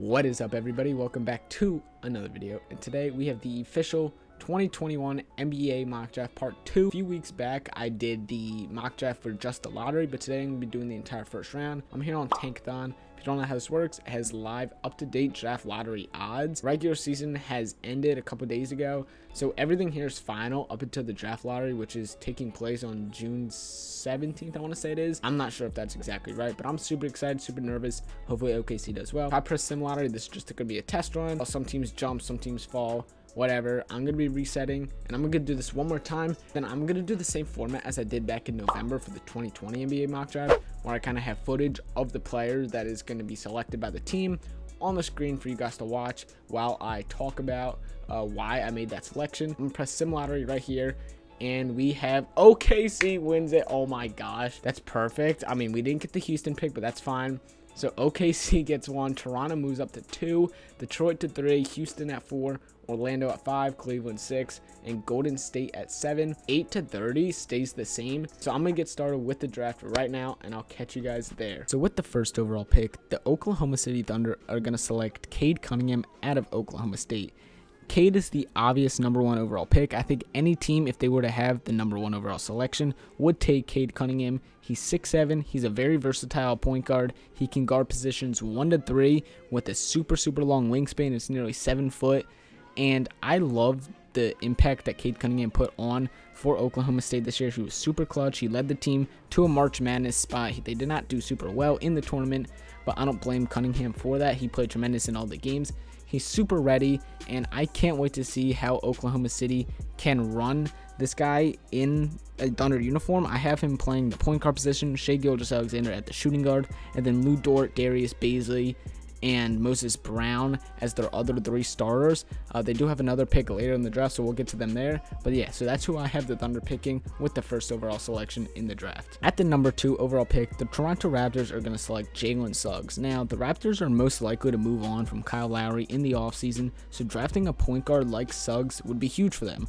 What is up, everybody? Welcome back to another video, and today we have the official 2021 NBA mock draft part 2. A few weeks back I did the mock draft for just the lottery, but today I'm going to be doing the entire first round. I'm here on Tankathon. If you don't know how this works, it has live up-to-date draft lottery odds. Regular season has ended a couple days ago, so everything here is final up until the draft lottery, which is taking place on June 17th, I want to say it is. I'm not sure if that's exactly right, but I'm super excited, super nervous. Hopefully OKC does well. If I press sim lottery, this is just going to be a test run. Some teams jump, some teams fall, whatever. I'm going to be resetting, and I'm going to do this one more time. Then I'm going to do the same format as I did back in November for the 2020 NBA mock draft, where I kind of have footage of the player that is going to be selected by the team on the screen for you guys to watch while I talk about why I made that selection. I'm going to press sim lottery right here, and we have OKC wins it. Oh my gosh, that's perfect. I mean, we didn't get the Houston pick, but that's fine. So OKC gets 1, Toronto moves up to 2, Detroit to 3, Houston at 4, Orlando at 5, Cleveland 6, and Golden State at 7. 8 to 30 stays the same. So I'm going to get started with the draft right now, and I'll catch you guys there. So with the first overall pick, the Oklahoma City Thunder are going to select Cade Cunningham out of Oklahoma State. Cade is the obvious #1 overall pick. I think any team, if they were to have the #1 overall selection, would take Cade Cunningham. He's 6'7". He's a very versatile point guard. He can guard positions 1 to 3 with a super long wingspan. It's nearly 7 foot. And I love the impact that Cade Cunningham put on for Oklahoma State this year. He was super clutch. He led the team to a March Madness spot. They did not do super well in the tournament, but I don't blame Cunningham for that. He played tremendous in all the games. He's super ready, and I can't wait to see how Oklahoma City can run this guy in a Thunder uniform. I have him playing the point guard position, Shai Gilgeous-Alexander at the shooting guard, and then Lou Dort, Darius Bazley, and Moses Brown as their other 3 starters. They do have another pick later in the draft, so we'll get to them there. But yeah, so that's who I have the Thunder picking with the first overall selection in the draft. At the #2 overall pick, the Toronto Raptors are going to select Jalen Suggs. Now, the Raptors are most likely to move on from Kyle Lowry in the offseason, so drafting a point guard like Suggs would be huge for them.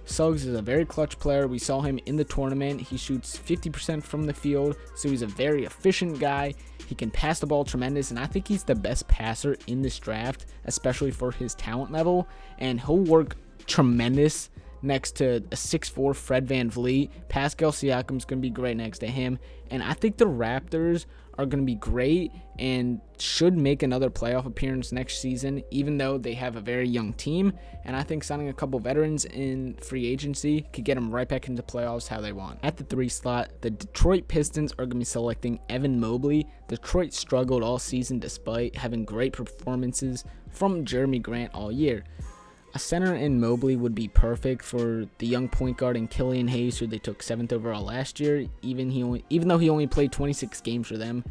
Suggs is a very clutch player. We saw him in the tournament. He shoots 50% from the field, so he's a very efficient guy. He can pass the ball tremendous, and I think he's the best passer in this draft, especially for his talent level, and he'll work tremendous next to a 6'4" Fred VanVleet. Pascal Siakam's going to be great next to him, and I think the Raptors are going to be great and should make another playoff appearance next season, even though they have a very young team. And I think signing a couple veterans in free agency could get them right back into playoffs how they want. At the 3 slot, the Detroit Pistons are going to be selecting Evan Mobley. Detroit struggled all season despite having great performances from Jeremy Grant all year. A center in Mobley would be perfect for the young point guard in Killian Hayes, who they took 7th overall last year. Even though he only played 26 games for them,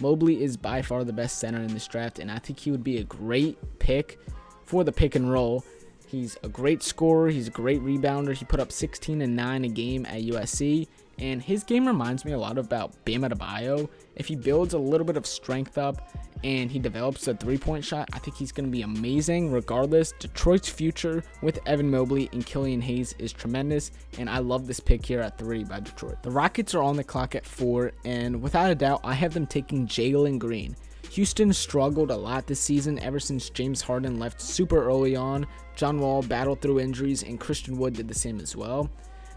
Mobley is by far the best center in this draft, and I think he would be a great pick for the pick and roll. He's a great scorer. He's a great rebounder. He put up 16 and 9 a game at USC, and his game reminds me a lot about Bam Adebayo. If he builds a little bit of strength up and he develops a 3-point shot, I think he's going to be amazing. Regardless, Detroit's future with Evan Mobley and Killian Hayes is tremendous, and I love this pick here at 3 by Detroit. The Rockets are on the clock at 4, and without a doubt, I have them taking Jalen Greene. Houston struggled a lot this season ever since James Harden left super early on. John Wall battled through injuries, and Christian Wood did the same as well.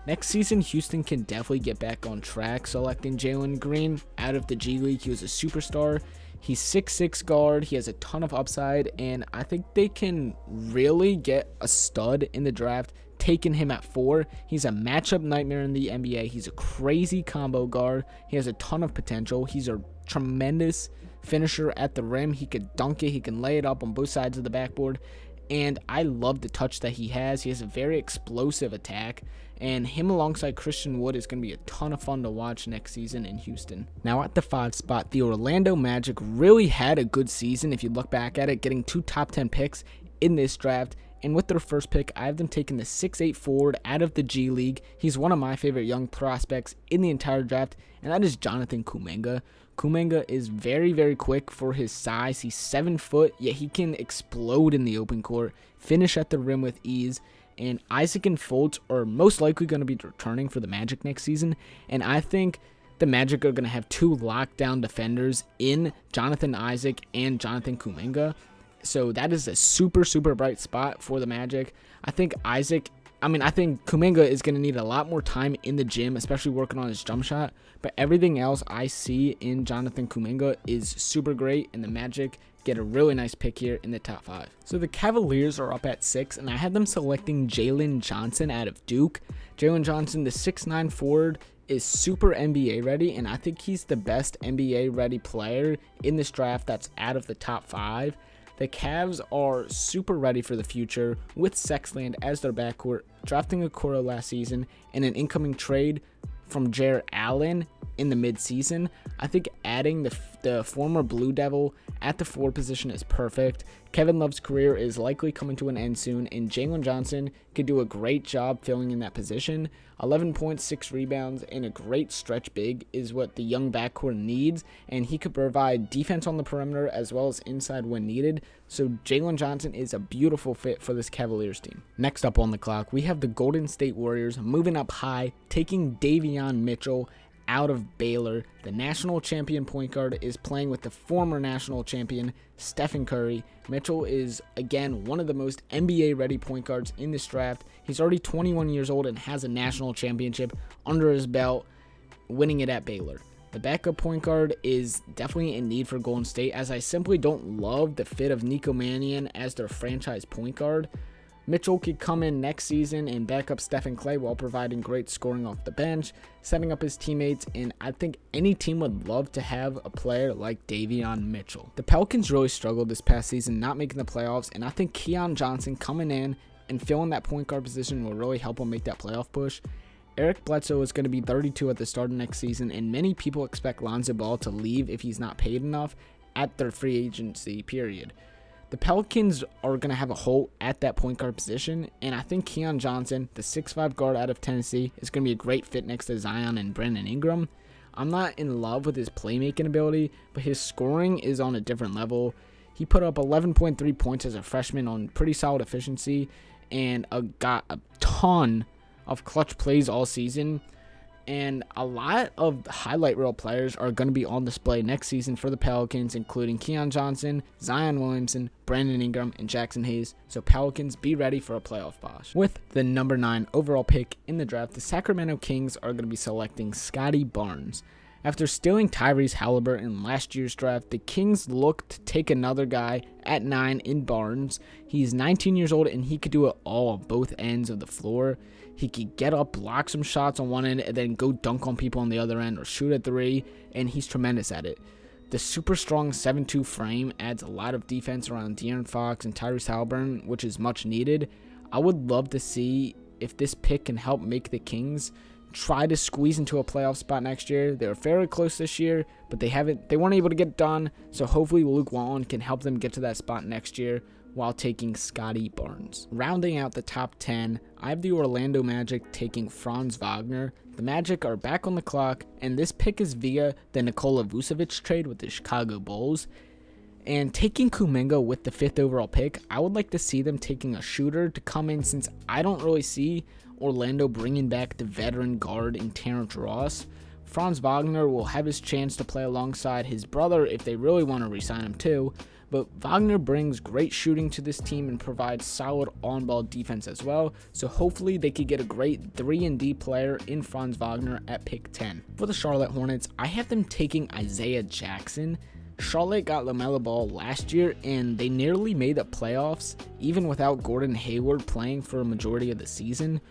Next season, Houston can definitely get back on track selecting Jalen Greene out of the G League. He was a superstar. He's 6'6" guard. He has a ton of upside, and I think they can really get a stud in the draft, taking him at 4. He's a matchup nightmare in the NBA. He's a crazy combo guard. He has a ton of potential. He's a tremendous finisher at the rim. He could dunk it. He can lay it up on both sides of the backboard. And I love the touch that he has. He has a very explosive attack, and him alongside Christian Wood is going to be a ton of fun to watch next season in Houston. Now at the 5 spot, the Orlando Magic really had a good season if you look back at it, getting 2 top 10 picks in this draft. And with their first pick, I have them taking the 6'8" forward out of the G League. He's one of my favorite young prospects in the entire draft, and that is Jonathan Kumanga. Kumanga is very quick for his size. He's 7 foot, yet he can explode in the open court, finish at the rim with ease. And Isaac and Fultz are most likely going to be returning for the Magic next season, and I think the Magic are going to have 2 lockdown defenders in Jonathan Isaac and Jonathan Kumanga. So that is a super, super bright spot for the Magic. I think Kumanga is going to need a lot more time in the gym, especially working on his jump shot. But everything else I see in Jonathan Kumanga is super great, and the Magic get a really nice pick here in the top 5. So the Cavaliers are up at 6, and I had them selecting Jalen Johnson out of Duke. Jalen Johnson, the 6'9 forward, is super NBA ready, and I think he's the best NBA ready player in this draft that's out of the top 5. The Cavs are super ready for the future with Sexland as their backcourt, drafting Okoro last season and an incoming trade from Jarrett Allen in the midseason. I think adding the former Blue Devil at the 4 position is perfect. Kevin Love's career is likely coming to an end soon, and Jalen Johnson could do a great job filling in that position. 11.6 rebounds and a great stretch big is what the young backcourt needs, and he could provide defense on the perimeter as well as inside when needed. So Jalen Johnson is a beautiful fit for this Cavaliers team. Next up on the clock, we have the Golden State Warriors moving up high, taking Desean Mitchell out of Baylor. The national champion point guard is playing with the former national champion Stephen Curry. Mitchell is, again, one of the most NBA-ready point guards in this draft. He's already 21 years old and has a national championship under his belt, winning it at Baylor. The backup point guard is definitely in need for Golden State, as I simply don't love the fit of Nico Mannion as their franchise point guard. Mitchell could come in next season and back up Stephen Clay while providing great scoring off the bench, setting up his teammates, and I think any team would love to have a player like Desean Mitchell. The Pelicans really struggled this past season, not making the playoffs, and I think Keon Johnson coming in and filling that point guard position will really help him make that playoff push. Eric Bledsoe is going to be 32 at the start of next season, and many people expect Lonzo Ball to leave if he's not paid enough at their free agency period. The Pelicans are going to have a hole at that point guard position, and I think Keon Johnson, the 6'5 guard out of Tennessee, is going to be a great fit next to Zion and Brandon Ingram. I'm not in love with his playmaking ability, but his scoring is on a different level. He put up 11.3 points as a freshman on pretty solid efficiency and got a ton of clutch plays all season. And a lot of highlight reel players are going to be on display next season for the Pelicans, including Keon Johnson, Zion Williamson, Brandon Ingram, and Jackson Hayes. So Pelicans, be ready for a playoff push. With the number 9 overall pick in the draft, the Sacramento Kings are going to be selecting Scotty Barnes. After stealing Tyrese Halliburton in last year's draft, the Kings look to take another guy at 9 in Barnes. He's 19 years old, and he could do it all on both ends of the floor. He could get up, block some shots on one end, and then go dunk on people on the other end or shoot at 3, and he's tremendous at it. The super strong 7'2 frame adds a lot of defense around De'Aaron Fox and Tyrese Halliburton, which is much needed. I would love to see if this pick can help make the Kings try to squeeze into a playoff spot next year. They were fairly close this year, but they weren't able to get it done, so hopefully Luke Walton can help them get to that spot next year while taking Scotty Barnes. Rounding out the top 10, I have the Orlando Magic taking Franz Wagner. The Magic are back on the clock, and this pick is via the Nikola Vucevic trade with the Chicago Bulls. And taking Kumanga with the 5th overall pick, I would like to see them taking a shooter to come in, since I don't really see Orlando bringing back the veteran guard in Terrence Ross. Franz Wagner will have his chance to play alongside his brother if they really want to re-sign him too, but Wagner brings great shooting to this team and provides solid on-ball defense as well, so hopefully they could get a great 3-and-D player in Franz Wagner at pick 10. For the Charlotte Hornets, I have them taking Isaiah Jackson. Charlotte got LaMelo Ball last year, and they nearly made the playoffs, even without Gordon Hayward playing for a majority of the season.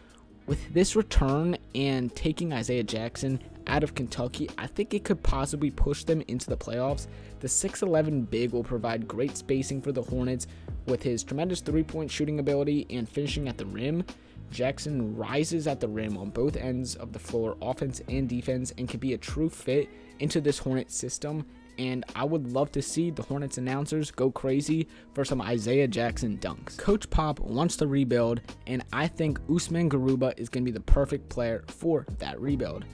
With this return and taking Isaiah Jackson out of Kentucky, I think it could possibly push them into the playoffs. The 6'11 big will provide great spacing for the Hornets with his tremendous three-point shooting ability and finishing at the rim. Jackson rises at the rim on both ends of the floor, offense and defense, and can be a true fit into this Hornets system. And I would love to see the Hornets announcers go crazy for some Isaiah Jackson dunks. Coach Pop wants to rebuild, and I think Usman Garuba is going to be the perfect player for that rebuild.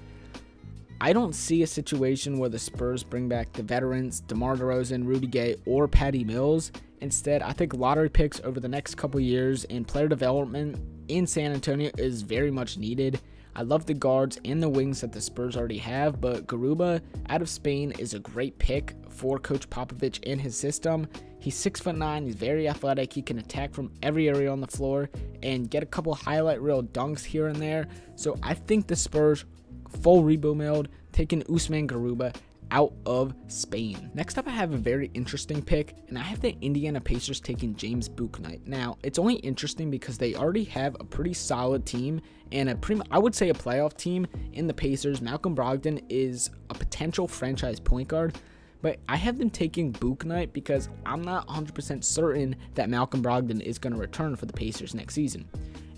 I don't see a situation where the Spurs bring back the veterans DeMar DeRozan, Rudy Gay, or Patty Mills. Instead, I think lottery picks over the next couple years and player development in San Antonio is very much needed. I love the guards and the wings that the Spurs already have, but Garuba out of Spain is a great pick for Coach Popovich and his system. He's 6'9", he's very athletic, he can attack from every area on the floor and get a couple highlight reel dunks here and there. So I think the Spurs full rebuild, taking Usman Garuba out of Spain. Next up, I have a very interesting pick, and I have the Indiana Pacers taking James Bouknight. Now, it's only interesting because they already have a pretty solid team and I would say a playoff team in the Pacers. Malcolm Brogdon is a potential franchise point guard, but I have them taking Bouknight because I'm not 100% certain that Malcolm Brogdon is going to return for the Pacers next season.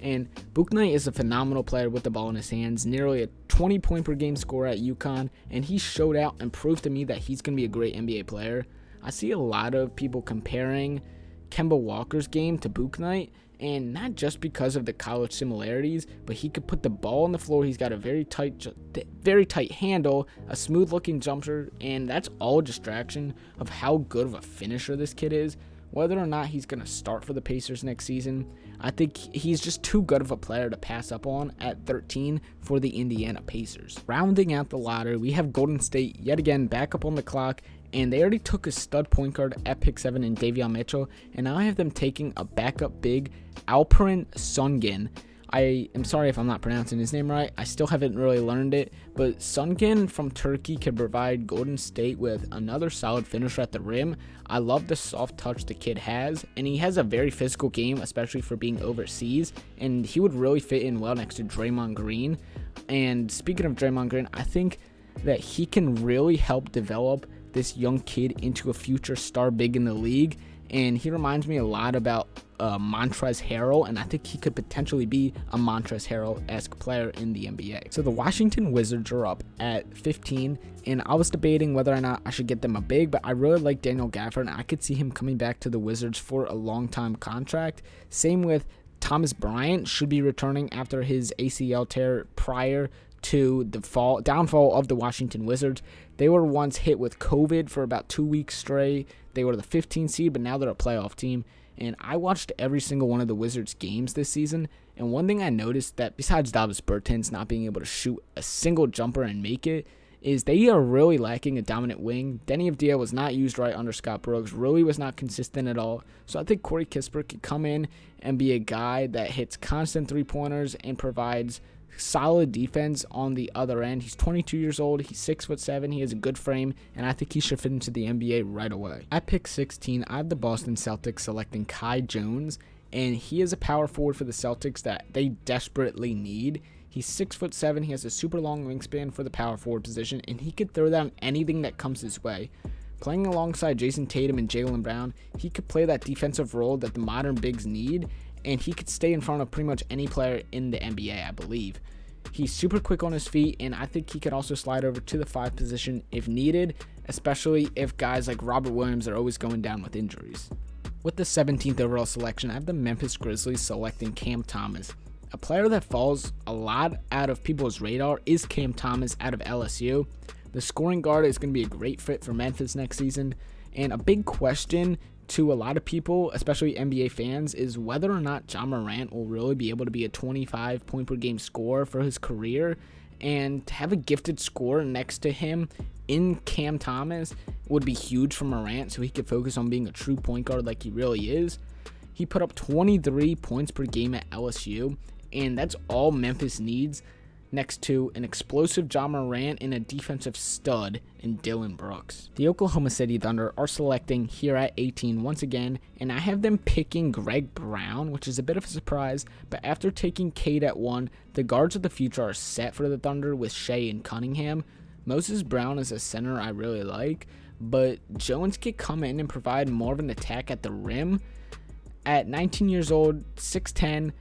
And Bouknight is a phenomenal player with the ball in his hands, nearly a 20-point per game scorer at UConn, and he showed out and proved to me that he's going to be a great NBA player. I see a lot of people comparing Kemba Walker's game to Bouknight, and not just because of the college similarities, but he could put the ball on the floor. He's got a very tight handle, a smooth-looking jumper, and that's all distraction of how good of a finisher this kid is. Whether or not he's going to start for the Pacers next season, I think he's just too good of a player to pass up on at 13 for the Indiana Pacers. Rounding out the lottery, we have Golden State yet again back up on the clock, and they already took a stud point guard at pick 7 in Davion Mitchell, and now I have them taking a backup big, Alperen Sengun. I am sorry if I'm not pronouncing his name right. I still haven't really learned it, but Sengun from Turkey can provide Golden State with another solid finisher at the rim. I love the soft touch the kid has, and he has a very physical game, especially for being overseas, and he would really fit in well next to Draymond Green. And speaking of Draymond Green, I think that he can really help develop this young kid into a future star big in the league, and he reminds me a lot about Montrezl Harrell, and I think he could potentially be a Montrezl Harrell-esque player in the NBA. So the Washington Wizards are up at 15, and I was debating whether or not I should get them a big, but I really like Daniel Gafford, and I could see him coming back to the Wizards for a long-time contract. Same with Thomas Bryant, should be returning after his ACL tear prior to the downfall of the Washington Wizards. They were once hit with COVID for about 2 weeks straight. They were the 15th seed, but now they're a playoff team. And I watched every single one of the Wizards games this season, and one thing I noticed that besides Davis Bertans not being able to shoot a single jumper and make it, is they are really lacking a dominant wing. Denny Avdija was not used right under Scott Brooks, really was not consistent at all. So I think Corey Kispert could come in and be a guy that hits constant three-pointers and provides solid defense on the other end. He's 22 years old, he's 6'7", he has a good frame, and I think he should fit into the NBA right away. At pick 16, I have the Boston Celtics selecting Kai Jones, and he is a power forward for the Celtics that they desperately need. He's 6'7", he has a super long wingspan for the power forward position, and he could throw down anything that comes his way. Playing alongside Jason Tatum and Jaylen Brown, he could play that defensive role that the modern bigs need, and he could stay in front of pretty much any player in the NBA, I believe. He's super quick on his feet, and I think he could also slide over to the 5 position if needed, especially if guys like Robert Williams are always going down with injuries. With the 17th overall selection, I have the Memphis Grizzlies selecting Cam Thomas. A player that falls a lot out of people's radar is Cam Thomas out of LSU. The scoring guard is going to be a great fit for Memphis next season, and a big question to a lot of people, especially NBA fans, is whether or not Ja Morant will really be able to be a 25 point per game scorer for his career, and to have a gifted scorer next to him in Cam Thomas would be huge for Morant so he could focus on being a true point guard like he really is. He put up 23 points per game at LSU, and that's all Memphis needs next to an explosive Ja Morant and a defensive stud in Dillon Brooks. The Oklahoma City Thunder are selecting here at 18 once again, and I have them picking Greg Brown, which is a bit of a surprise, but after taking Cade at 1, the guards of the future are set for the Thunder with Shea and Cunningham. Moses Brown is a center I really like, but Jones could come in and provide more of an attack at the rim. At 19 years old, 6'10",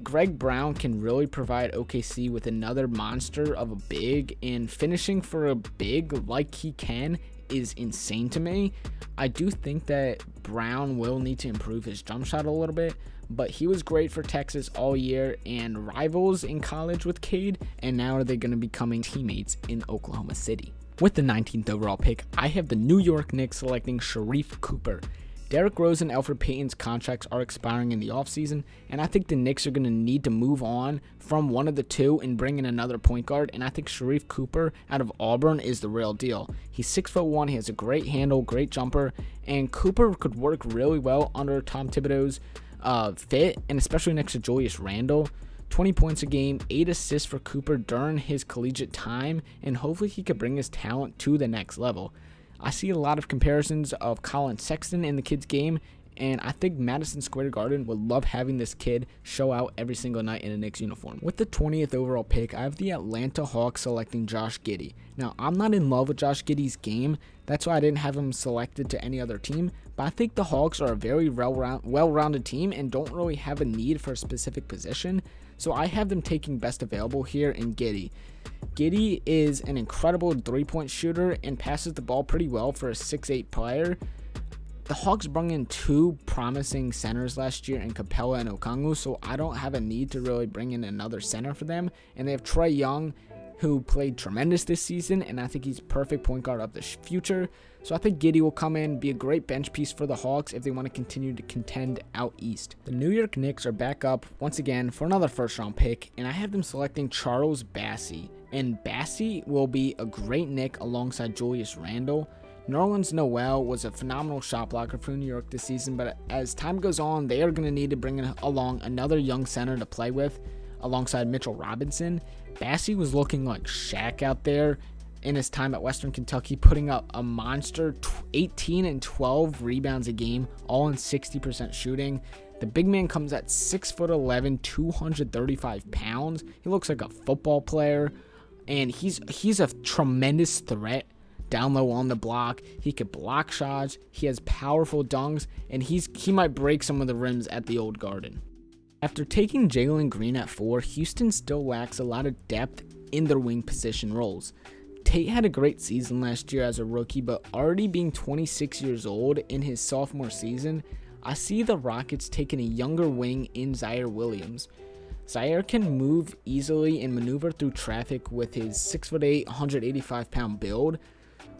Greg Brown can really provide OKC with another monster of a big, and finishing for a big like he can is insane to me. I do think that Brown will need to improve his jump shot a little bit, but he was great for Texas all year and rivals in college with Cade, and now they're going to be becoming teammates in Oklahoma City. With the 19th overall pick, I have the New York Knicks selecting Sharif Cooper. Derrick Rose and Elfrid Payton's contracts are expiring in the offseason, and I think the Knicks are going to need to move on from one of the two and bring in another point guard, and I think Sharife Cooper out of Auburn is the real deal. He's 6'1", he has a great handle, great jumper, and Cooper could work really well under Tom Thibodeau's fit, and especially next to Julius Randle. 20 points a game, 8 assists for Cooper during his collegiate time, and hopefully he could bring his talent to the next level. I see a lot of comparisons of Colin Sexton in the kid's game, and I think Madison Square Garden would love having this kid show out every single night in a Knicks uniform. With the 20th overall pick, I have the Atlanta Hawks selecting Josh Giddey. Now, I'm not in love with Josh Giddey's game. That's why I didn't have him selected to any other team, but I think the Hawks are a very well-rounded team and don't really have a need for a specific position, so I have them taking best available here in Giddey. Giddey is an incredible three-point shooter and passes the ball pretty well for a 6'8" player. The Hawks brought in two promising centers last year in Capella and Okongwu, so I don't have a need to really bring in another center for them. And they have Trae Young, who played tremendous this season, and I think he's perfect point guard of the future. So I think Giddey will come in, be a great bench piece for the Hawks if they want to continue to contend out east. The New York Knicks are back up once again for another first-round pick, and I have them selecting Charles Bassey. And Bassey will be a great Knick alongside Julius Randle. Nerlens Noel was a phenomenal shot blocker for New York this season, but as time goes on, they are going to need to bring along another young center to play with alongside Mitchell Robinson. Bassey was looking like Shaq out there in his time at Western Kentucky, putting up a monster 18 and 12 rebounds a game, all in 60% shooting. The big man comes at 6'11", 235 pounds. He looks like a football player, and he's a tremendous threat down low on the block. He could block shots. He has powerful dunks, and he might break some of the rims at the old Garden. After taking Jalen Greene at 4, Houston still lacks a lot of depth in their wing position roles. Tate had a great season last year as a rookie, but already being 26 years old in his sophomore season, I see the Rockets taking a younger wing in Zaire Williams. Zaire can move easily and maneuver through traffic with his 6'8", 185-pound build.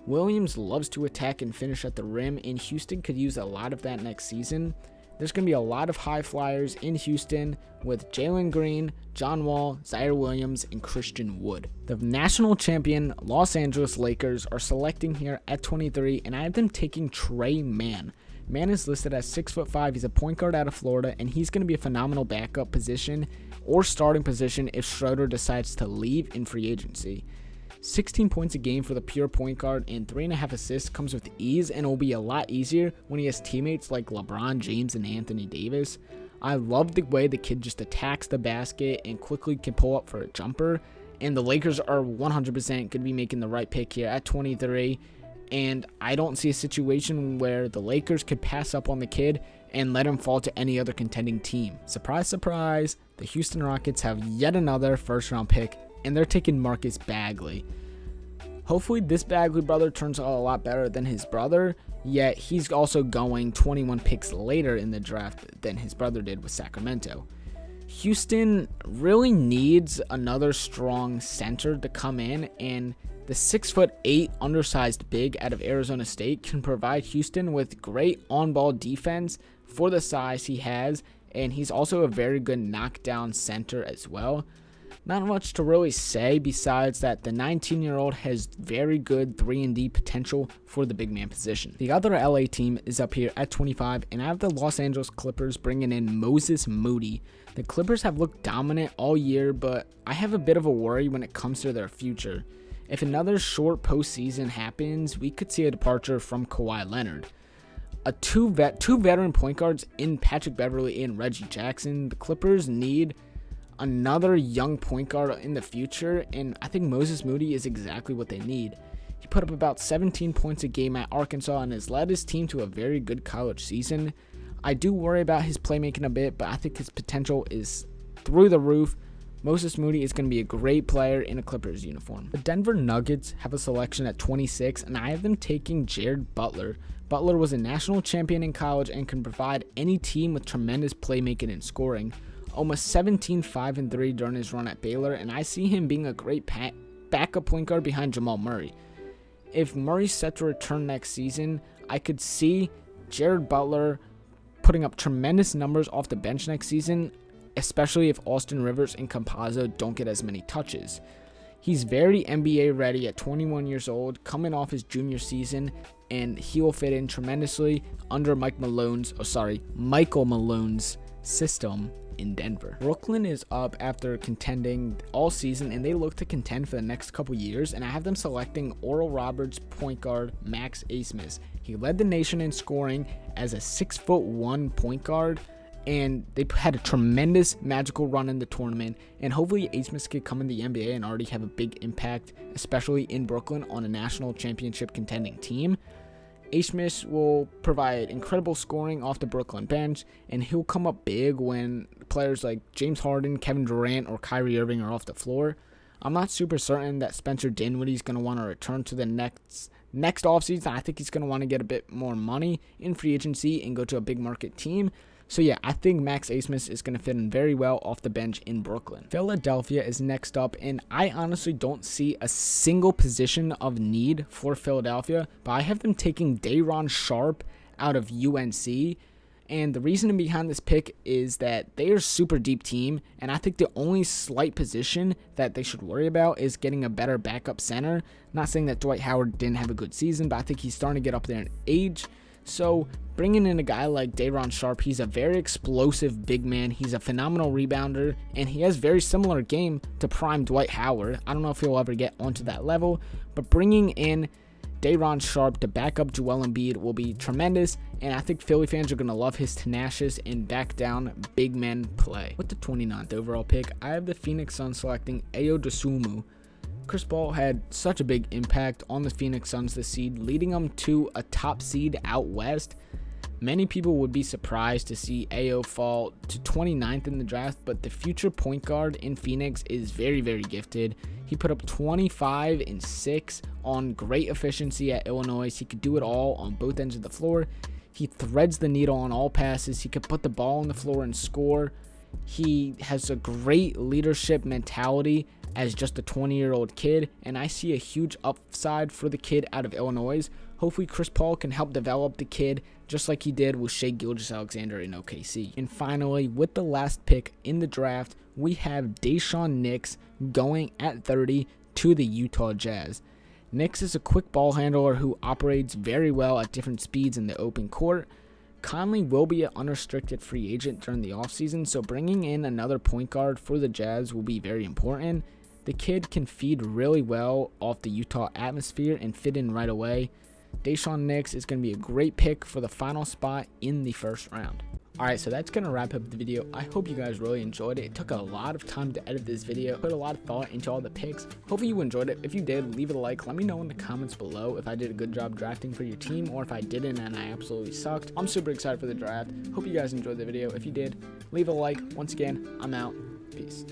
Williams loves to attack and finish at the rim, and Houston could use a lot of that next season. There's going to be a lot of high flyers in Houston with Jalen Greene, John Wall, Zaire Williams, and Christian Wood. The national champion Los Angeles Lakers are selecting here at 23, and I have them taking Trey Mann. Mann is listed as 6'5". He's a point guard out of Florida, and he's going to be a phenomenal backup position or starting position if Schroeder decides to leave in free agency. 16 points a game for the pure point guard and 3.5 assists comes with ease, and will be a lot easier when he has teammates like LeBron James and Anthony Davis. I love the way the kid just attacks the basket and quickly can pull up for a jumper, and the Lakers are 100% going to be making the right pick here at 23, and I don't see a situation where the Lakers could pass up on the kid and let him fall to any other contending team. Surprise, surprise, the Houston Rockets have yet another first-round pick, and they're taking Marcus Bagley. Hopefully this Bagley brother turns out a lot better than his brother, yet he's also going 21 picks later in the draft than his brother did with Sacramento. Houston really needs another strong center to come in, and the 6'8" undersized big out of Arizona State can provide Houston with great on-ball defense for the size he has, and he's also a very good knockdown center as well. Not much to really say besides that the 19-year-old has very good 3-and-D potential for the big man position. The other LA team is up here at 25, and I have the Los Angeles Clippers bringing in Moses Moody. The Clippers have looked dominant all year, but I have a bit of a worry when it comes to their future. If another short postseason happens, we could see a departure from Kawhi Leonard. Two veteran point guards in Patrick Beverley and Reggie Jackson. The Clippers need another young point guard in the future, and I think Moses Moody is exactly what they need. He put up about 17 points a game at Arkansas and has led his team to a very good college season. I do worry about his playmaking a bit, but I think his potential is through the roof. Moses Moody is going to be a great player in a Clippers uniform. The Denver Nuggets have a selection at 26, and I have them taking Jared Butler. Butler was a national champion in college and can provide any team with tremendous playmaking and scoring. Almost 17, 5-3 during his run at Baylor, and I see him being a great backup point guard behind Jamal Murray. If Murray's set to return next season, I could see Jared Butler putting up tremendous numbers off the bench next season, especially if Austin Rivers and Campazzo don't get as many touches. He's very NBA ready at 21 years old, coming off his junior season, and he will fit in tremendously under Michael Malone's system in Denver. Brooklyn is up after contending all season, and they look to contend for the next couple years, and I have them selecting Oral Roberts point guard Max Abmas. He led the nation in scoring as a 6'1" point guard, and they had a tremendous magical run in the tournament, and hopefully Abmas could come in the NBA and already have a big impact, especially in Brooklyn on a national championship contending team. Abmas will provide incredible scoring off the Brooklyn bench, and he'll come up big when players like James Harden, Kevin Durant, or Kyrie Irving are off the floor. I'm not super certain that Spencer Dinwiddie's going to want to return to the next offseason. I think he's going to want to get a bit more money in free agency and go to a big market team. So yeah, I think Max Abmas is going to fit in very well off the bench in Brooklyn. Philadelphia is next up, and I honestly don't see a single position of need for Philadelphia, but I have them taking Day'Ron Sharpe out of UNC. And the reason behind this pick is that they are a super deep team, and I think the only slight position that they should worry about is getting a better backup center. Not saying that Dwight Howard didn't have a good season, but I think he's starting to get up there in age. So bringing in a guy like Day'Ron Sharpe, he's a very explosive big man. He's a phenomenal rebounder, and he has very similar game to prime Dwight Howard. I don't know if he'll ever get onto that level, but bringing in Day'Ron Sharpe to back up Joel Embiid will be tremendous, and I think Philly fans are going to love his tenacious and back down big men play. With the 29th overall pick, I have the Phoenix Suns selecting Ayo Dosunmu. Chris Paul had such a big impact on the Phoenix Suns this seed, leading them to a top seed out west. Many people would be surprised to see Ayo fall to 29th in the draft, but the future point guard in Phoenix is very, very gifted. He put up 25 and 6 on great efficiency at Illinois. He could do it all on both ends of the floor. He threads the needle on all passes. He could put the ball on the floor and score. He has a great leadership mentality as just a 20-year-old kid, and I see a huge upside for the kid out of Illinois. Hopefully Chris Paul can help develop the kid just like he did with Shai Gilgeous-Alexander in OKC. And finally, with the last pick in the draft, we have Desean Nicks going at 30 to the Utah Jazz. Nicks is a quick ball handler who operates very well at different speeds in the open court. Conley will be an unrestricted free agent during the offseason, so bringing in another point guard for the Jazz will be very important. The kid can feed really well off the Utah atmosphere and fit in right away. Desean Nicks is going to be a great pick for the final spot in the first round. Alright, so that's going to wrap up the video. I hope you guys really enjoyed it. It took a lot of time to edit this video, put a lot of thought into all the picks. Hopefully you enjoyed it. If you did, leave it a like. Let me know in the comments below if I did a good job drafting for your team or if I didn't and I absolutely sucked. I'm super excited for the draft. Hope you guys enjoyed the video. If you did, leave a like. Once again, I'm out. Peace.